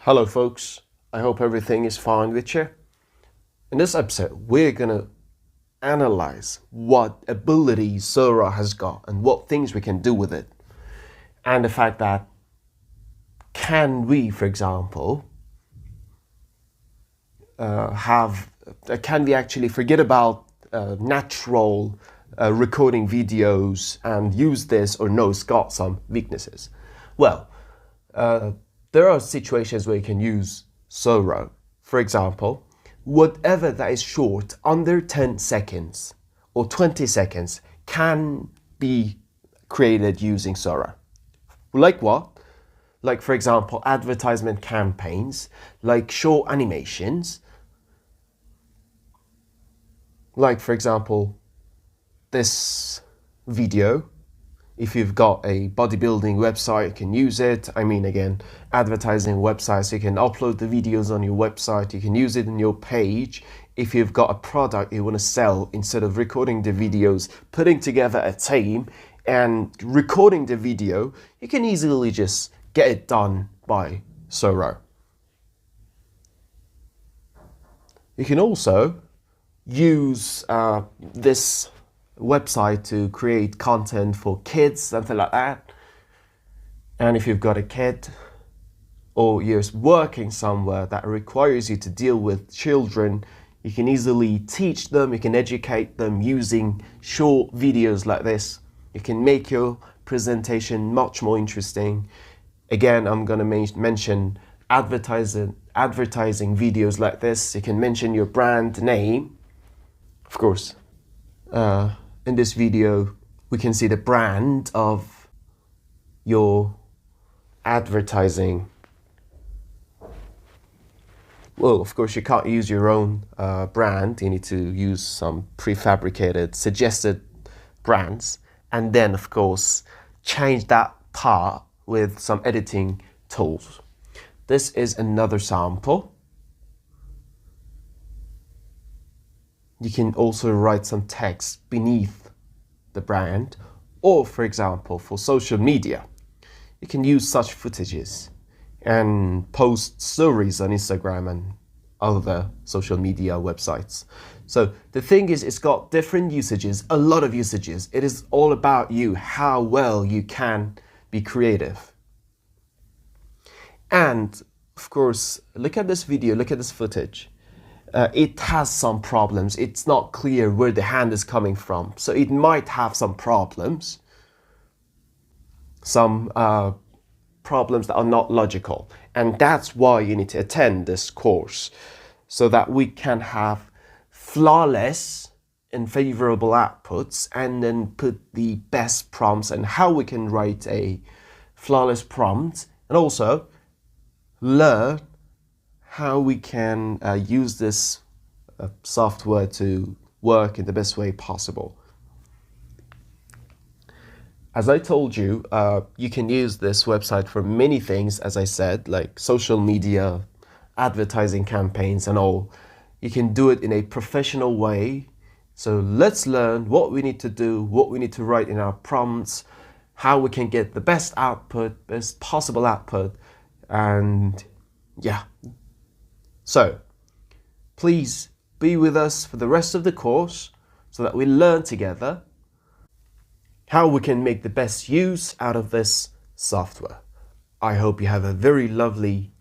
Hello folks, I hope everything is fine with you. In this episode, we're gonna analyze what abilities Sora has got and what things we can do with it. And the fact that can we, for example, can we actually forget about natural recording videos and use this, or no, it's got some weaknesses? Well, there are situations where you can use Sora. For example, whatever that is short, under 10 seconds or 20 seconds, can be created using Sora. Like what? Like, for example, advertisement campaigns, like short animations. Like, for example, this video. If you've got a bodybuilding website, you can use it. I mean, again, advertising websites, you can upload the videos on your website. You can use it in your page. If you've got a product you want to sell, instead of recording the videos, putting together a team and recording the video, you can easily just get it done by Sora. You can also use this website to create content for kids, something like that. And if you've got a kid or you're working somewhere that requires you to deal with children, you can easily teach them, you can educate them using short videos like this. You can make your presentation much more interesting. Again, I'm going to mention advertising videos like this. You can mention your brand name. Of course, in this video, we can see the brand of your advertising. Well, of course, you can't use your own brand. You need to use some prefabricated, suggested brands. And then, of course, change that part with some editing tools. This is another sample. You can also write some text beneath the brand, or for example, for social media, you can use such footages and post stories on Instagram and other social media websites. So the thing is, it's got different usages, a lot of usages. It is all about you, how well you can be creative. And of course, look at this video, look at this footage. It has some problems. It's not clear where the hand is coming from. So it might have some problems. Some problems that are not logical. And that's why you need to attend this course, so that we can have flawless and favorable outputs, and then put the best prompts and how we can write a flawless prompt, and also learn how we can use this software to work in the best way possible. As I told you, you can use this website for many things, as I said, like social media, advertising campaigns and all. You can do it in a professional way. So let's learn what we need to do, what we need to write in our prompts, how we can get the best output, best possible output, and yeah. So, please be with us for the rest of the course so that we learn together how we can make the best use out of this software. I hope you have a very lovely